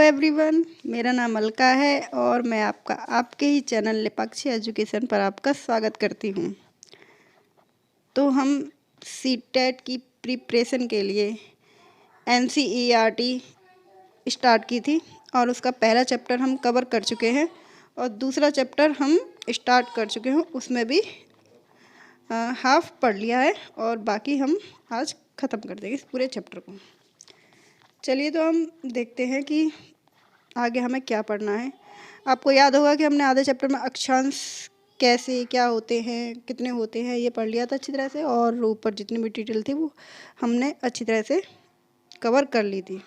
Everyone, मेरा नाम अलका है और मैं आपके ही चैनल लेपाक्षी एजुकेशन पर आपका स्वागत करती हूँ। तो हम सीटेट की प्रिपरेशन के लिए NCERT स्टार्ट की थी और उसका पहला चैप्टर हम कवर कर चुके हैं और दूसरा चैप्टर हम स्टार्ट कर चुके हैं, उसमें भी हाफ पढ़ लिया है और बाकी हम आज ख़त्म कर देंगे इस पूरे चैप्टर को। चलिए तो हम देखते हैं कि आगे हमें क्या पढ़ना है। आपको याद होगा कि हमने आधे चैप्टर में अक्षांश कैसे क्या होते हैं, कितने होते हैं, ये पढ़ लिया था अच्छी तरह से और ऊपर जितनी भी डिटेल थी वो हमने अच्छी तरह से कवर कर ली थी।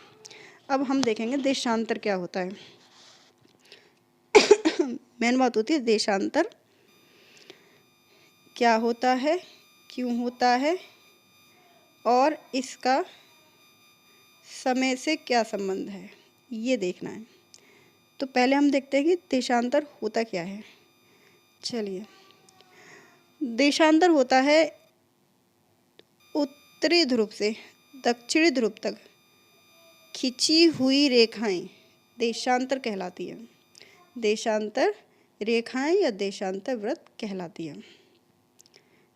अब हम देखेंगे देशांतर क्या होता है। मेन बात होती है देशांतर क्या होता है, क्यों होता है और इसका समय से क्या संबंध है, ये देखना है। तो पहले हम देखते हैं कि देशांतर होता क्या है। चलिए, देशांतर होता है उत्तरी ध्रुव से दक्षिणी ध्रुव तक खिंची हुई रेखाएं देशांतर कहलाती हैं। देशांतर रेखाएं या देशांतर वृत्त कहलाती हैं।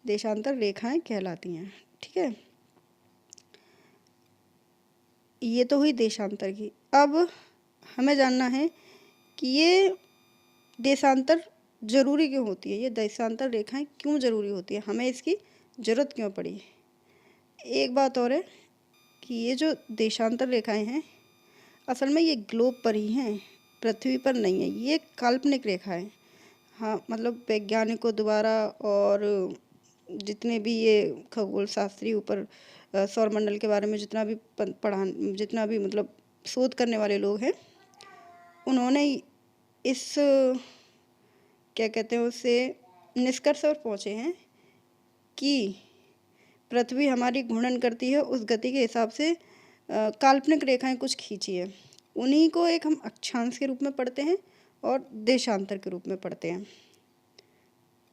देशांतर रेखाएं कहलाती हैं, ठीक है। ये तो हुई देशांतर की। अब हमें जानना है कि ये देशांतर जरूरी क्यों होती है, ये देशांतर रेखाएं क्यों जरूरी होती है, हमें इसकी ज़रूरत क्यों पड़ी। एक बात और है कि ये जो देशांतर रेखाएं हैं असल में ये ग्लोब पर ही हैं, पृथ्वी पर नहीं है। ये काल्पनिक रेखा है। हाँ, मतलब वैज्ञानिकों द्वारा और जितने भी ये खगोल शास्त्री ऊपर सौरमंडल के बारे में जितना भी मतलब शोध करने वाले लोग हैं, उन्होंने इस क्या कहते हैं उससे निष्कर्ष पर पहुँचे हैं कि पृथ्वी हमारी घूर्णन करती है, उस गति के हिसाब से काल्पनिक रेखाएं कुछ खींची है। उन्हीं को एक हम अक्षांश के रूप में पढ़ते हैं और देशांतर के रूप में पढ़ते हैं,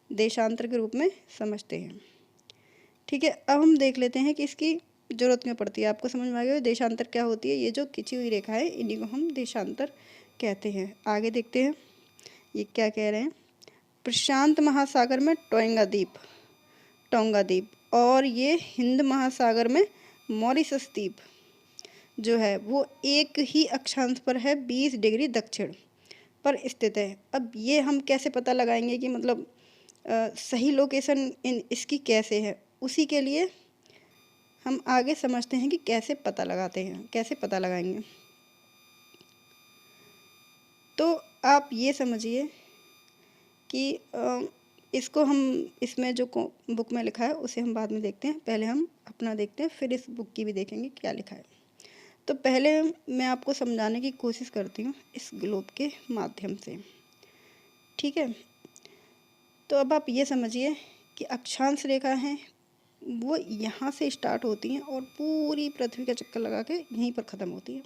देशांतर के रूप में समझते हैं, ठीक है। अब हम देख लेते हैं कि इसकी ज़रूरत क्यों पड़ती है। आपको समझ में आ गया देशांतर क्या होती है। ये जो खिंची हुई रेखा है इन्हीं को हम देशांतर कहते हैं। आगे देखते हैं ये क्या कह रहे हैं। प्रशांत महासागर में टोंगा द्वीप और ये हिंद महासागर में मॉरिशस द्वीप जो है वो एक ही अक्षांश पर है, 20 डिग्री दक्षिण पर स्थित है। अब ये हम कैसे पता लगाएंगे कि मतलब सही लोकेशन इसकी कैसे है, उसी के लिए हम आगे समझते हैं कि कैसे पता लगाते हैं, कैसे पता लगाएंगे। तो आप ये समझिए कि इसको हम इसमें जो बुक में लिखा है उसे हम बाद में देखते हैं, पहले हम अपना देखते हैं, फिर इस बुक की भी देखेंगे क्या लिखा है। तो पहले मैं आपको समझाने की कोशिश करती हूँ इस ग्लोब के माध्यम से, ठीक है। तो अब आप ये समझिए कि अक्षांश रेखा है वो यहाँ से स्टार्ट होती हैं और पूरी पृथ्वी का चक्कर लगा के यहीं पर ख़त्म होती है,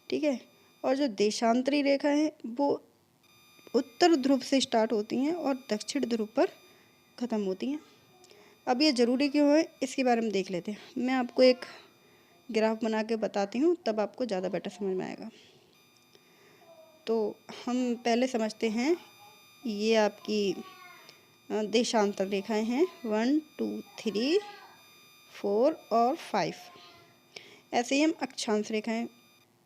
ठीक है। और जो देशांतरी रेखा है वो उत्तर ध्रुव से स्टार्ट होती हैं और दक्षिण ध्रुव पर ख़त्म होती हैं। अब ये ज़रूरी क्यों है इसके बारे में देख लेते हैं। मैं आपको एक ग्राफ बना के बताती हूँ, तब आपको ज़्यादा बेटर समझ में आएगा। तो हम पहले समझते हैं, ये आपकी देशांतर रेखाएं हैं 1 2 3 4 और 5। ऐसे ही हम अक्षांश रेखाएं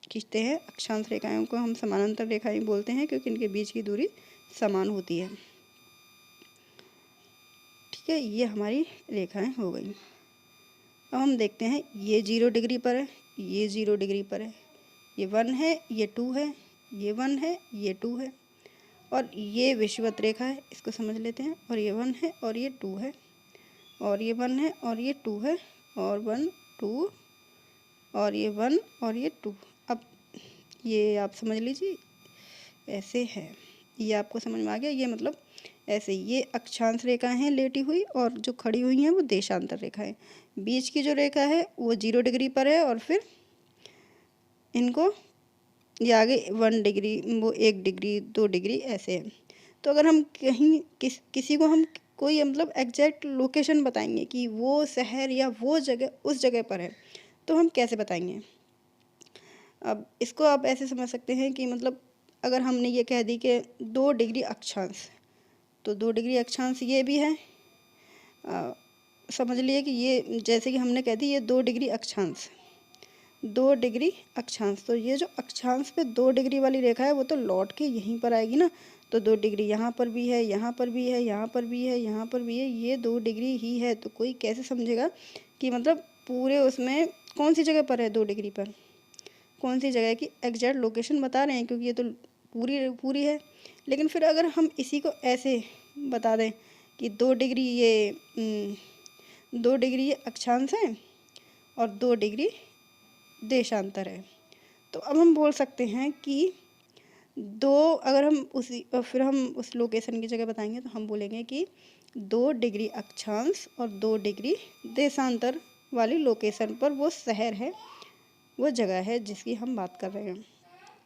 खींचते हैं। अक्षांश रेखाओं को हम समानांतर रेखाएं बोलते हैं क्योंकि इनके बीच की दूरी समान होती है, ठीक है। ये हमारी रेखाएं हो गई। अब हम देखते हैं ये 0 डिग्री पर है, ये 0 डिग्री पर है, ये 1 है, ये 2 है, ये 1 है, ये 2 है और ये विषुवत रेखा है, इसको समझ लेते हैं। और ये 1 है और ये 2 है और ये 1 है और ये 2 है और 1 2 और ये 1 और ये 2। अब ये आप समझ लीजिए ऐसे है, ये आपको समझ में आ गया। ये मतलब ऐसे ये अक्षांश रेखाएं हैं लेटी हुई और जो खड़ी हुई हैं वो देशांतर रेखाएं। बीच की जो रेखा है वो 0 डिग्री पर है और फिर इनको ये आगे 1 डिग्री, वो 1 डिग्री 2 डिग्री ऐसे है। तो अगर हम कहीं किसी को हम कोई मतलब एग्जैक्ट लोकेशन बताएंगे कि वो शहर या वो जगह उस जगह पर है, तो हम कैसे बताएंगे। अब इसको आप ऐसे समझ सकते हैं कि मतलब अगर हमने ये कह दी कि 2 डिग्री अक्षांश, तो 2 डिग्री अक्षांश ये भी है। समझ लिए कि ये जैसे कि हमने कह दी ये 2 डिग्री अक्षांश, 2 डिग्री अक्षांश, तो ये जो अक्षांश पे 2 डिग्री वाली रेखा है वो तो लौट के यहीं पर आएगी ना। तो 2 डिग्री यहाँ पर भी है, यहाँ पर भी है, यहाँ पर भी है, यहाँ पर भी है, ये 2 डिग्री ही है। तो कोई कैसे समझेगा कि मतलब पूरे उसमें कौन सी जगह पर है 2 डिग्री पर, कौन सी जगह की एग्जैक्ट लोकेशन बता रहे हैं, क्योंकि ये तो पूरी है। लेकिन फिर अगर हम इसी को ऐसे बता दें कि 2 डिग्री ये 2 डिग्री ये अक्षांश है और 2 डिग्री देशांतर है, तो अब हम बोल सकते हैं कि अगर हम फिर हम उस लोकेशन की जगह बताएंगे तो हम बोलेंगे कि 2 डिग्री अक्षांश और 2 डिग्री देशांतर वाली लोकेशन पर वो शहर है, वो जगह है जिसकी हम बात कर रहे हैं।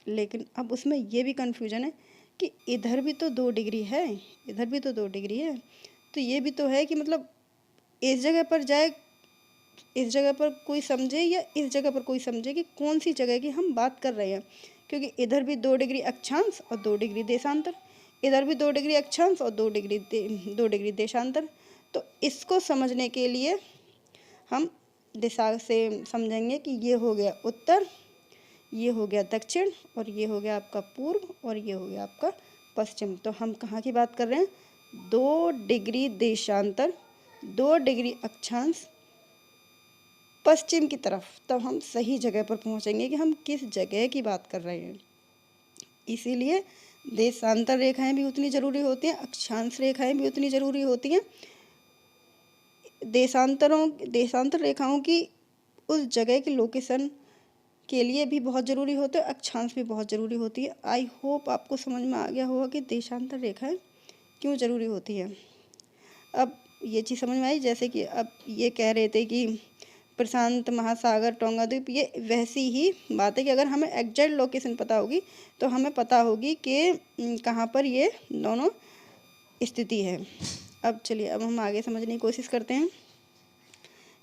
लेकिन अब उसमें ये भी कन्फ्यूजन है कि इधर भी तो 2 डिग्री है, इधर भी तो 2 डिग्री है, तो ये भी तो है कि मतलब इस जगह पर जाए, इस जगह पर कोई समझे या इस जगह पर कोई समझे कि कौन सी जगह की हम बात कर रहे हैं, क्योंकि इधर भी 2 डिग्री अक्षांश और 2 डिग्री देशांतर, इधर भी 2 डिग्री अक्षांश और 2 डिग्री देशांतर। तो इसको समझने के लिए हम दिशा से समझेंगे कि ये हो गया उत्तर, ये हो गया दक्षिण, और ये हो गया आपका पूर्व, और ये हो गया आपका पश्चिम। तो हम कहाँ की बात कर रहे हैं? 2 डिग्री देशांतर, 2 डिग्री अक्षांश, पश्चिम की तरफ। तब हम सही जगह पर पहुंचेंगे कि हम किस जगह की बात कर रहे हैं। इसीलिए देशांतर रेखाएं भी उतनी ज़रूरी होती हैं, अक्षांश रेखाएं भी उतनी ज़रूरी होती हैं। देशांतर रेखाओं की उस जगह की लोकेशन के लिए भी बहुत ज़रूरी होते हैं, अक्षांश भी बहुत ज़रूरी होती है। आई होप आपको समझ में आ गया होगा कि देशांतर रेखाएं क्यों ज़रूरी होती हैं। अब ये चीज़ समझ में आई, जैसे कि अब ये कह रहे थे कि प्रशांत महासागर, टोंगा द्वीप, ये वैसी ही बात है कि अगर हमें एग्जैक्ट लोकेशन पता होगी तो हमें पता होगी कि कहाँ पर ये दोनों स्थिति है। अब चलिए, अब हम आगे समझने की कोशिश करते हैं।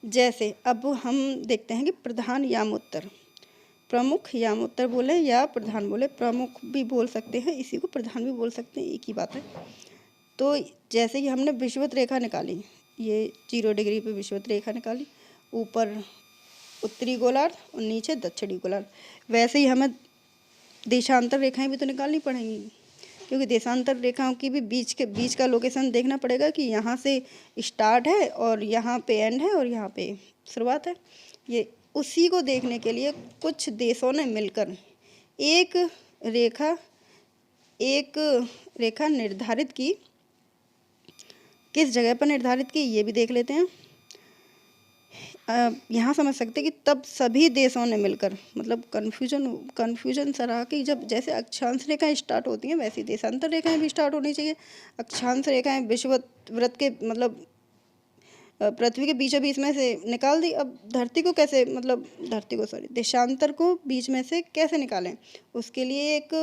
जैसे अब हम देखते हैं कि प्रधान यामोत्तर, प्रमुख यामोत्तर बोले या प्रधान बोले, प्रमुख भी बोल सकते हैं, इसी को प्रधान भी बोल सकते हैं, एक ही बात है। तो जैसे कि हमने विषुवत रेखा निकाली, ये 0 डिग्री पे विषुवत रेखा निकाली, ऊपर उत्तरी गोलार्ध और नीचे दक्षिणी गोलार्ध, वैसे ही हमें देशांतर रेखाएं भी तो निकालनी पड़ेंगी, क्योंकि देशांतर रेखाओं की भी बीच का लोकेशन देखना पड़ेगा कि यहाँ से स्टार्ट है और यहाँ पे एंड है और यहाँ पे शुरुआत है। ये उसी को देखने के लिए कुछ देशों ने मिलकर एक रेखा निर्धारित की। किस जगह पर निर्धारित की ये भी देख लेते हैं। यहाँ समझ सकते हैं कि तब सभी देशों ने मिलकर, मतलब कन्फ्यूजन सा रहा कि जब जैसे अक्षांश रेखाएं स्टार्ट होती हैं वैसी देशांतर रेखाएं भी स्टार्ट होनी चाहिए। अक्षांश रेखाएं विषुवत वृत्त के मतलब पृथ्वी के बीचों बीच में से निकाल दी। अब देशांतर को बीच में से कैसे निकालें, उसके लिए एक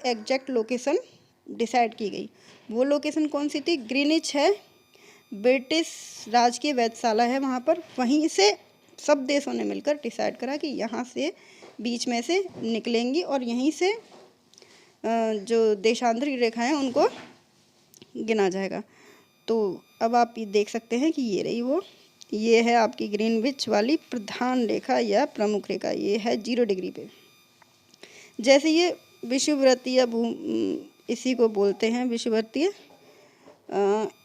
एग्जैक्ट लोकेशन डिसाइड की गई। वो लोकेशन कौन सी थी? ग्रीनिच है, ब्रिटिश राजकीय वेधशाला है वहाँ पर। वहीं से सब देशों ने मिलकर डिसाइड करा कि यहाँ से बीच में से निकलेंगी और यहीं से जो देशांतरी रेखाएं हैं उनको गिना जाएगा। तो अब आप ये देख सकते हैं कि ये है आपकी ग्रीनविच वाली प्रधान रेखा या प्रमुख रेखा, ये है 0 डिग्री पे। जैसे ये विषुववृत्तीय इसी को बोलते हैं विषुववृत्तीय,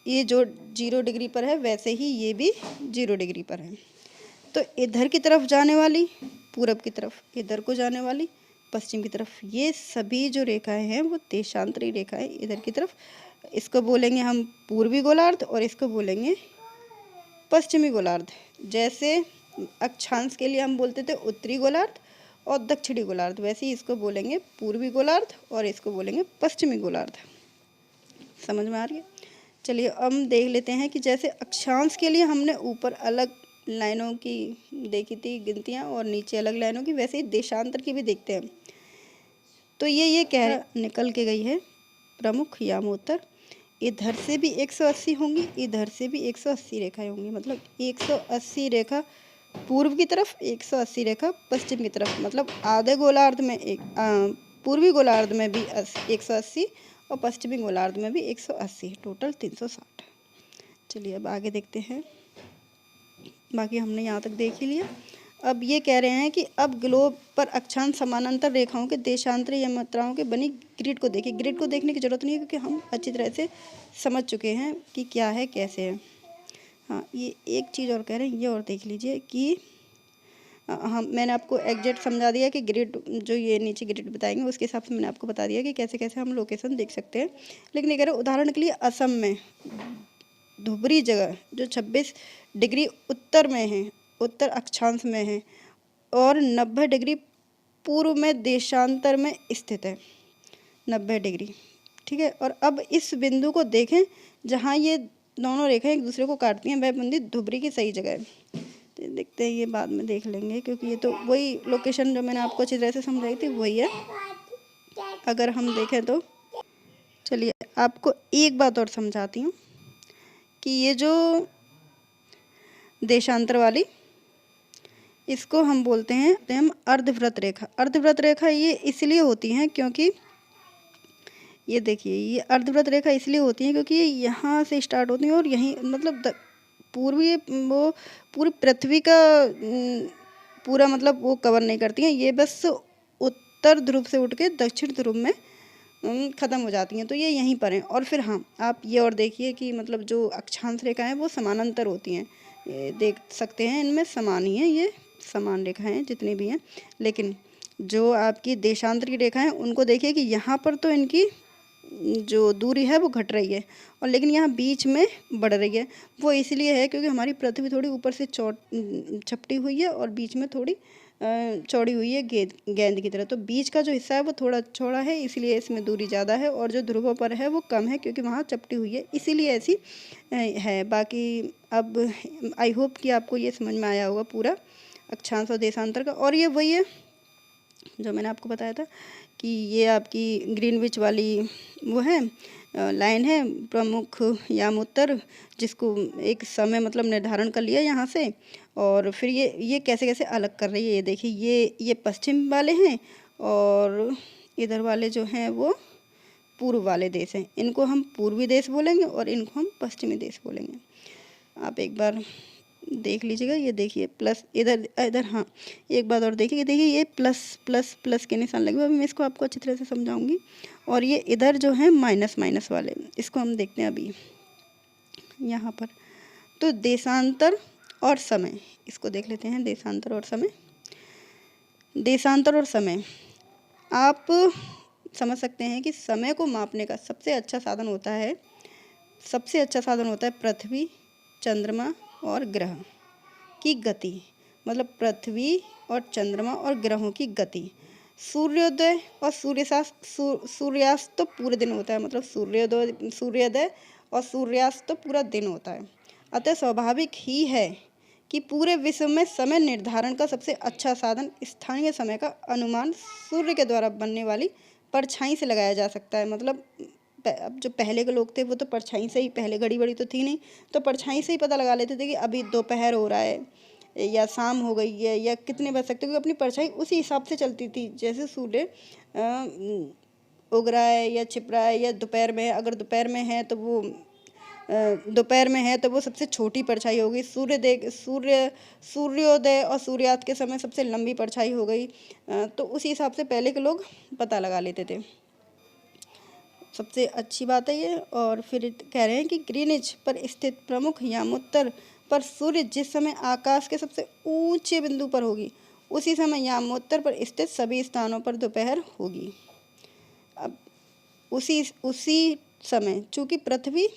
ये जो 0 डिग्री पर है वैसे ही ये भी 0 डिग्री पर है। तो इधर की तरफ जाने वाली पूरब की तरफ, इधर को जाने वाली पश्चिम की तरफ, ये सभी जो रेखाएं हैं वो देशांतरी रेखाएं इधर की तरफ। इसको बोलेंगे हम पूर्वी गोलार्ध और इसको बोलेंगे पश्चिमी गोलार्ध। जैसे अक्षांश के लिए हम बोलते थे उत्तरी गोलार्ध और दक्षिणी गोलार्ध, वैसे ही इसको बोलेंगे पूर्वी गोलार्ध और इसको बोलेंगे पश्चिमी गोलार्ध। समझ में आ रही है? चलिए अब हम देख लेते हैं कि जैसे अक्षांश के लिए हमने ऊपर अलग लाइनों की देखी थी गिनतियाँ और नीचे अलग लाइनों की, वैसे ही देशांतर की भी देखते हैं। तो ये कह निकल के गई है प्रमुख यामोत्तर। इधर से भी 180 होंगी, इधर से भी 180 रेखाएं होंगी, मतलब 180 रेखा पूर्व की तरफ 180 रेखा, पश्चिम की तरफ मतलब आधे गोलार्ध में पूर्वी गोलार्ध में भी 180 और पश्चिमी गोलार्ध में भी 180, टोटल 360। चलिए अब आगे देखते हैं। बाकी हमने यहाँ तक देख ही लिया। अब ये कह रहे हैं कि अब ग्लोब पर अक्षांश समानांतर रेखाओं के देशांतरी मात्राओं के बनी ग्रिड को देखिए। ग्रिड को देखने की जरूरत नहीं है क्योंकि हम अच्छी तरह से समझ चुके हैं कि क्या है कैसे है। हाँ, ये एक चीज़ और कह रहे हैं, ये और देख लीजिए कि हम मैंने आपको एग्जैक्ट समझा दिया कि ग्रिड जो ये नीचे ग्रिड बताएंगे उसके हिसाब से मैंने आपको बता दिया कि कैसे कैसे हम लोकेशन देख सकते हैं। लेकिन ये कह रहे हैं उदाहरण के लिए असम में धुबरी जगह जो 26 डिग्री उत्तर में है, उत्तर अक्षांश में है और 90 डिग्री पूर्व में देशांतर में स्थित है, 90 डिग्री। ठीक है, और अब इस बिंदु को देखें जहाँ ये दोनों रेखाएं एक दूसरे को काटती हैं, वह बिंदु धुबरी की सही जगह है। तो देखते हैं, ये बाद में देख लेंगे क्योंकि ये तो वही लोकेशन जो मैंने आपको अच्छी तरह से समझाई थी वही है। अगर हम देखें तो चलिए आपको एक बात और समझाती हूँ कि ये जो देशांतर वाली, इसको हम बोलते हैं हम अर्धवृत्त रेखा। अर्धवृत्त रेखा ये इसलिए होती हैं क्योंकि ये देखिए, ये अर्धवृत्त रेखा इसलिए होती है क्योंकि ये यहाँ से स्टार्ट होती हैं और यहीं मतलब पूर्वी वो पूरी पृथ्वी का पूरा मतलब वो कवर नहीं करती हैं, ये बस उत्तर ध्रुव से उठ के दक्षिण ध्रुव में ख़त्म हो जाती हैं, तो ये यहीं पर हैं। और फिर हाँ, आप ये और देखिए कि मतलब जो अक्षांश रेखाएं वो समानांतर होती हैं, ये देख सकते हैं इनमें समान ही हैं, ये समान रेखाएं जितनी भी हैं। लेकिन जो आपकी देशांतर की रेखा है उनको देखिए कि यहाँ पर तो इनकी जो दूरी है वो घट रही है और लेकिन यहाँ बीच में बढ़ रही है। वो इसलिए है क्योंकि हमारी पृथ्वी थोड़ी ऊपर से चपटी हुई है और बीच में थोड़ी चौड़ी हुई है गेंद की तरह। तो बीच का जो हिस्सा है वो थोड़ा चौड़ा है, इसलिए इसमें दूरी ज़्यादा है और जो ध्रुवों पर है वो कम है क्योंकि वहाँ चपटी हुई है, इसीलिए ऐसी है। बाकी अब आई होप कि आपको ये समझ में आया होगा पूरा अक्षांश और देशांतर का। और ये वही है जो मैंने आपको बताया था कि ये आपकी ग्रीनविच वाली वो है लाइन है, प्रमुख यामोत्तर, जिसको एक समय मतलब निर्धारण कर लिया यहाँ से। और फिर ये कैसे कैसे अलग कर रही है, ये देखिए, ये पश्चिम वाले हैं और इधर वाले जो हैं वो पूर्व वाले देश हैं। इनको हम पूर्वी देश बोलेंगे और इनको हम पश्चिमी देश बोलेंगे। आप एक बार देख लीजिएगा, ये देखिए प्लस इधर हाँ, एक बात और देखिए, ये प्लस प्लस प्लस के निशान लगे हुए, अभी मैं इसको आपको अच्छी तरह से समझाऊंगी। और ये इधर जो है माइनस माइनस वाले, इसको हम देखते हैं अभी यहाँ पर। तो देशांतर और समय, इसको देख लेते हैं, देशांतर और समय। देशांतर और समय, आप समझ सकते हैं कि समय को मापने का सबसे अच्छा साधन होता है पृथ्वी, चंद्रमा और ग्रह की गति। मतलब पृथ्वी और चंद्रमा और ग्रहों की गति। सूर्योदय और सूर्यास्त तो पूरे दिन होता है, मतलब सूर्योदय और सूर्यास्त तो पूरा दिन होता है। अतः स्वाभाविक ही है कि पूरे विश्व में समय निर्धारण का सबसे अच्छा साधन स्थानीय समय का अनुमान सूर्य के द्वारा बनने वाली परछाई से लगाया जा सकता है। मतलब अब जो पहले के लोग थे वो तो परछाई से ही, पहले घड़ी बड़ी तो थी नहीं, तो परछाई से ही पता लगा लेते थे कि अभी दोपहर हो रहा है या शाम हो गई है या कितने बज सकते, क्योंकि अपनी परछाई उसी हिसाब से चलती थी। जैसे सूर्य उग रहा है या छिप रहा है या दोपहर में, अगर दोपहर में है तो वो सबसे छोटी परछाई हो गई। सूर्योदय और सूर्यास्त के समय सबसे लंबी परछाई हो गई। तो उसी हिसाब से पहले के लोग पता लगा लेते थे। सबसे अच्छी बात है ये। और फिर कह रहे हैं कि ग्रीनिच पर स्थित प्रमुख यामोत्तर पर सूर्य जिस समय आकाश के सबसे ऊंचे बिंदु पर होगी, उसी समय यामोत्तर पर स्थित सभी स्थानों पर दोपहर होगी। अब उसी समय चूँकि पृथ्वी,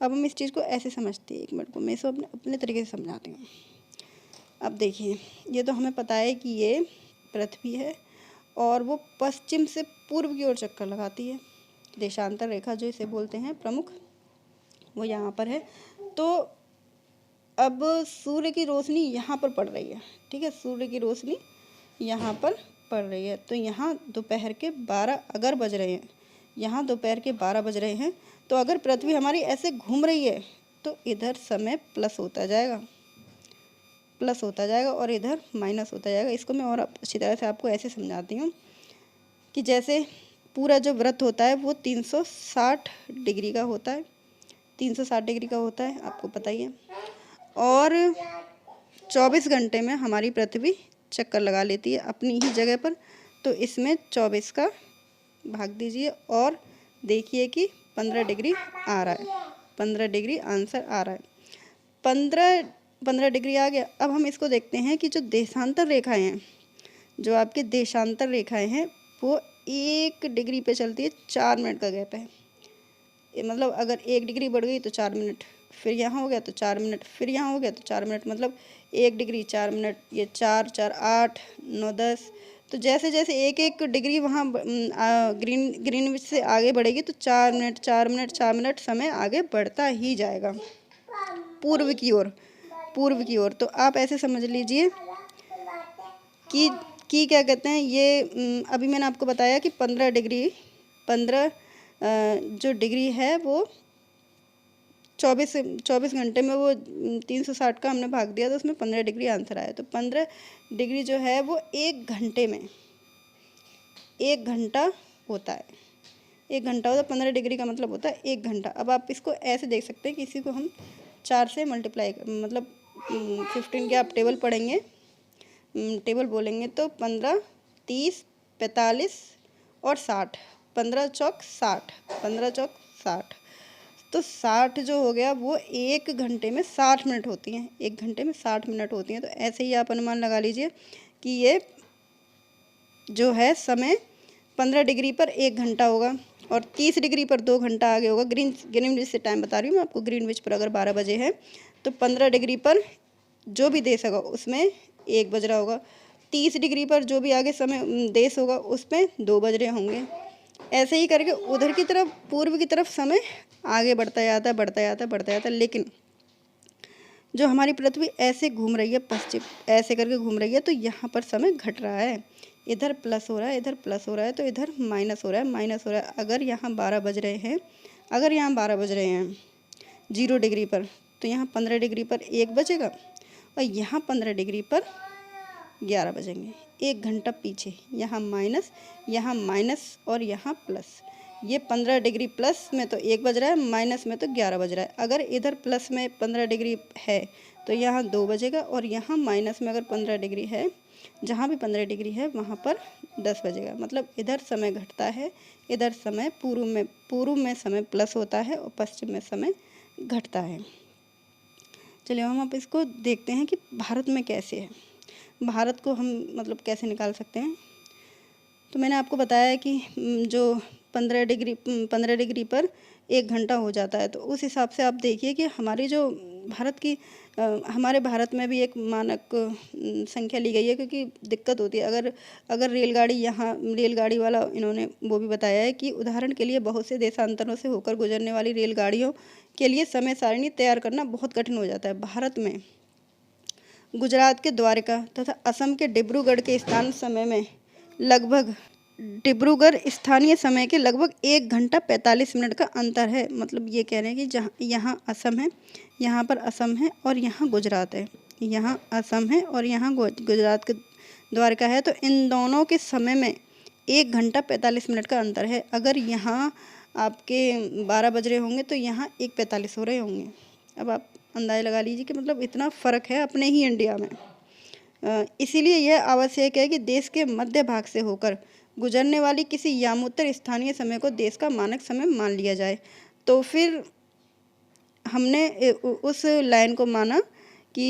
अब हम इस चीज़ को ऐसे समझते हैं, एक मिनट को मैं इसको अपने तरीके से समझाती हूँ। अब देखिए, ये तो हमें पता है कि ये पृथ्वी है और वो पश्चिम से पूर्व की ओर चक्कर लगाती है। देशांतर रेखा जो इसे बोलते हैं प्रमुख, वो यहाँ पर है। तो अब सूर्य की रोशनी यहाँ पर पड़ रही है, ठीक है, सूर्य की रोशनी यहाँ पर पड़ रही है। तो यहाँ दोपहर के 12 अगर बज रहे हैं, यहाँ दोपहर के 12 बज रहे हैं, तो अगर पृथ्वी हमारी ऐसे घूम रही है तो इधर समय प्लस होता जाएगा, प्लस होता जाएगा और इधर माइनस होता जाएगा। इसको मैं और अच्छी तरह से आपको ऐसे समझाती हूँ कि जैसे पूरा जो व्रत होता है वो 360 डिग्री का होता है, 360 डिग्री का होता है, आपको पता ही है। और 24 घंटे में हमारी पृथ्वी चक्कर लगा लेती है अपनी ही जगह पर। तो इसमें 24 का भाग दीजिए और देखिए कि 15 डिग्री आ रहा है, 15 डिग्री आंसर आ रहा है। 15 डिग्री आ गया। अब हम इसको देखते हैं कि जो देशांतर रेखाएं हैं, जो आपके देशांतर रेखाएं हैं, वो 1 डिग्री पे चलती है, 4 मिनट का गैप है। मतलब अगर 1 डिग्री बढ़ गई तो 4 मिनट, फिर यहाँ हो गया तो 4 मिनट, फिर यहाँ हो गया तो 4 मिनट, मतलब 1 डिग्री 4 मिनट, ये 4 4 8 9 10। तो जैसे जैसे एक एक डिग्री वहाँ ग्रीनविच से आगे बढ़ेगी तो 4 मिनट 4 मिनट 4 मिनट समय आगे बढ़ता ही जाएगा पूर्व की ओर, पूर्व की ओर। तो आप ऐसे समझ लीजिए कि क्या कहते हैं ये, अभी मैंने आपको बताया कि 15 जो डिग्री है वो 24 घंटे में वो 360 का हमने भाग दिया तो उसमें 15 डिग्री आंसर आया। तो 15 डिग्री जो है वो 1 घंटे में 1 घंटा होता है, 1 घंटा होता है। 15 डिग्री का मतलब होता है 1 घंटा। अब आप इसको ऐसे देख सकते हैं कि इसी को हम 4 से मल्टीप्लाई, मतलब 15 के आप टेबल पढ़ेंगे, टेबल बोलेंगे तो 15 30 45 और 60, 15 चौक 60, 15 चौक 60। तो 60 जो हो गया वो 1 घंटे में 60 मिनट होती हैं, 1 घंटे में 60 मिनट होती हैं। तो ऐसे ही आप अनुमान लगा लीजिए कि ये जो है समय 15 डिग्री पर 1 घंटा होगा और 30 डिग्री पर 2 घंटा आगे होगा। ग्रीनविच से टाइम बता रही हूँ मैं आपको। ग्रीनविच पर अगर 12 बजे है तो 15 डिग्री पर जो भी देश होगा उसमें 1 बज रहा होगा। 30 डिग्री पर जो भी आगे समय देश होगा उसमें 2 बज रहे होंगे। ऐसे ही करके उधर की तरफ, पूर्व की तरफ समय आगे बढ़ता जाता है, बढ़ता जाता है, बढ़ता जाता है। लेकिन जो हमारी पृथ्वी ऐसे घूम रही है, पश्चिम ऐसे करके घूम रही है, तो यहाँ पर समय घट रहा है। इधर प्लस हो रहा है, इधर प्लस हो रहा है, तो इधर माइनस हो रहा है, माइनस हो रहा है। अगर यहाँ 12 बज रहे हैं, अगर यहाँ 12 बज रहे हैं 0 डिग्री पर, तो यहाँ 15 डिग्री पर 1 बजेगा और यहाँ 15 डिग्री पर 11 बजेंगे। 1 घंटा पीछे, यहाँ माइनस और यहाँ प्लस। ये 15 डिग्री प्लस में तो 1 बज रहा है, माइनस में तो 11 बज रहा है। अगर इधर प्लस में 15 डिग्री है तो यहाँ 2 बजेगा और यहाँ माइनस में अगर 15 डिग्री है, जहाँ भी 15 डिग्री है वहाँ पर 10 बजेगा। मतलब इधर समय घटता है, इधर समय पूर्व में समय प्लस होता है और पश्चिम में समय घटता है। चलिए हम अब इसको देखते हैं कि भारत में कैसे है, भारत को हम मतलब कैसे निकाल सकते हैं। तो मैंने आपको बताया कि जो 15 डिग्री पर 1 घंटा हो जाता है। तो उस हिसाब से आप देखिए कि हमारी जो भारत की हमारे भारत में भी एक मानक संख्या ली गई है, क्योंकि दिक्कत होती है अगर रेलगाड़ी, यहाँ रेलगाड़ी वाला इन्होंने वो भी बताया है कि उदाहरण के लिए बहुत से देशांतरों से होकर गुजरने वाली रेलगाड़ियों के लिए समय सारणी तैयार करना बहुत कठिन हो जाता है। भारत में गुजरात के द्वारका तथा असम के डिब्रूगढ़ के स्थानीय समय के लगभग 1 घंटा 45 मिनट का अंतर है। मतलब ये कह रहे हैं कि जहाँ यहाँ असम है, यहाँ पर असम है और यहाँ गुजरात है, यहाँ असम है और यहाँ गुजरात के द्वारका है। तो इन दोनों के समय में 1 घंटा 45 मिनट का अंतर है। अगर यहाँ आपके 12 बज रहे होंगे तो यहाँ 1:45 हो रहे होंगे। अब आप अंदाज़ा लगा लीजिए कि मतलब इतना फ़र्क है अपने ही इंडिया में। इसीलिए यह आवश्यक है कि देश के मध्य भाग से होकर गुजरने वाली किसी यामोत्तर स्थानीय समय को देश का मानक समय मान लिया जाए। तो फिर हमने उस लाइन को माना कि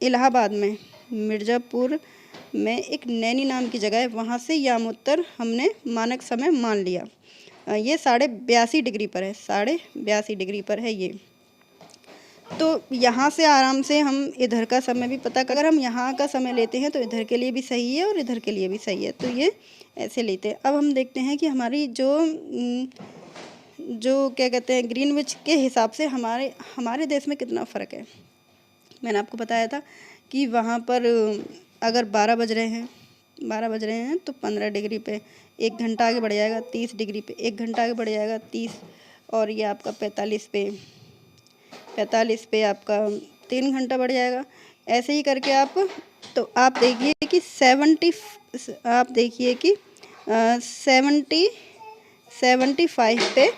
इलाहाबाद में मिर्ज़ापुर में एक नैनी नाम की जगह है, वहाँ से यामोत्तर हमने मानक समय मान लिया। ये 82.5 डिग्री पर है, 82.5 डिग्री पर है ये। तो यहाँ से आराम से हम इधर का समय भी पता कर, अगर हम यहाँ का समय लेते हैं तो इधर के लिए भी सही है और इधर के लिए भी सही है। तो ये ऐसे लेते हैं। अब हम देखते हैं कि हमारी जो क्या कहते हैं ग्रीनविच के हिसाब से हमारे देश में कितना फ़र्क है। मैंने आपको बताया था कि वहाँ पर अगर 12 बज रहे हैं तो 15 डिग्री पे 1 घंटा आगे बढ़ जाएगा, 30 डिग्री पे 1 घंटा आगे बढ़ जाएगा, 30 और ये आपका 45 पे आपका 3 घंटा बढ़ जाएगा। ऐसे ही करके तो आप देखिए कि 75 पे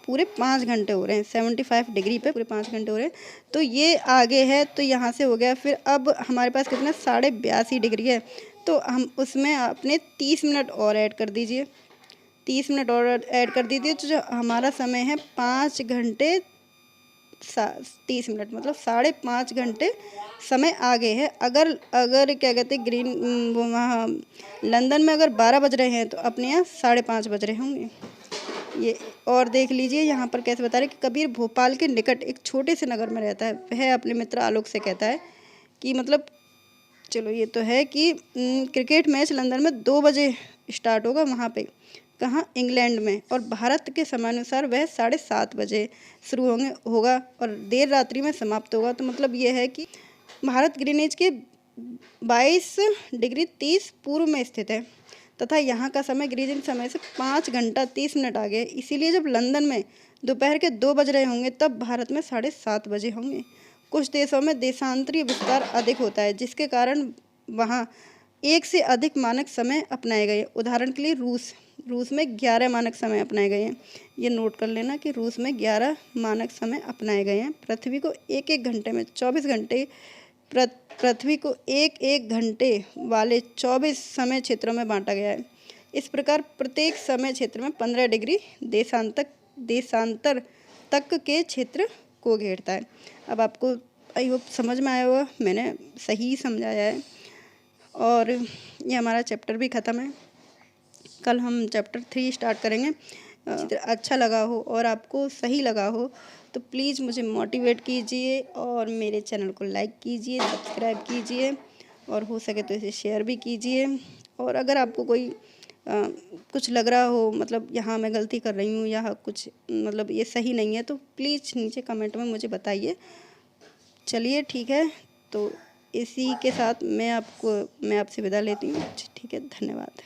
पूरे 5 घंटे हो रहे हैं, 75 डिग्री पे पूरे 5 घंटे हो रहे हैं। तो ये आगे है, तो यहाँ से हो गया। फिर अब हमारे पास कितना 82.5 डिग्री है, तो हम उसमें अपने 30 मिनट और ऐड कर दीजिए। 30 मिनट और ऐड कर दीजिए, तो जो हमारा समय है 5 घंटे 30 मिनट, मतलब 5.5 घंटे समय आगे है। अगर क्या कहते हैं वहाँ लंदन में अगर 12 बज रहे हैं, तो अपने यहाँ 5:30 बज रहे होंगे। ये और देख लीजिए यहाँ पर कैसे बता रहे कि कबीर भोपाल के निकट एक छोटे से नगर में रहता है। वह अपने मित्र आलोक से कहता है कि मतलब चलो ये तो है कि क्रिकेट मैच लंदन में 2 बजे स्टार्ट होगा, वहाँ पे कहाँ इंग्लैंड में, और भारत के समानुसार वह 7:30 बजे शुरू होगा और देर रात्रि में समाप्त होगा। तो मतलब ये है कि भारत ग्रीनिच के 22 डिग्री 30 पूर्व में स्थित है तथा यहाँ का समय ग्रीनिच समय से 5 घंटा 30 मिनट आगे है। इसीलिए जब लंदन में दोपहर के 2 बज रहे होंगे, तब भारत में 7:30 बजे होंगे। कुछ देशों में देशांतरीय विस्तार अधिक होता है, जिसके कारण वहाँ एक से अधिक मानक समय अपनाए गए। उदाहरण के लिए रूस में 11 मानक समय अपनाए गए हैं। ये नोट कर लेना कि रूस में 11 मानक समय अपनाए गए हैं। पृथ्वी को एक एक घंटे में 24 घंटे पृथ्वी को एक एक घंटे वाले 24 समय क्षेत्रों में बांटा गया है। इस प्रकार प्रत्येक समय क्षेत्र में 15 डिग्री देशांतर तक के क्षेत्र को घेरता है। अब आपको आई होप समझ में आया होगा, मैंने सही समझाया है। और ये हमारा चैप्टर भी ख़त्म है। कल हम चैप्टर 3 स्टार्ट करेंगे। अच्छा लगा हो और आपको सही लगा हो तो प्लीज़ मुझे मोटिवेट कीजिए और मेरे चैनल को लाइक कीजिए, सब्सक्राइब कीजिए और हो सके तो इसे शेयर भी कीजिए। और अगर आपको कोई कुछ लग रहा हो, मतलब यहाँ मैं गलती कर रही हूँ या कुछ मतलब ये सही नहीं है, तो प्लीज़ नीचे कमेंट में मुझे बताइए। चलिए ठीक है, तो इसी के साथ मैं आपसे विदा लेती हूँ। ठीक है, धन्यवाद।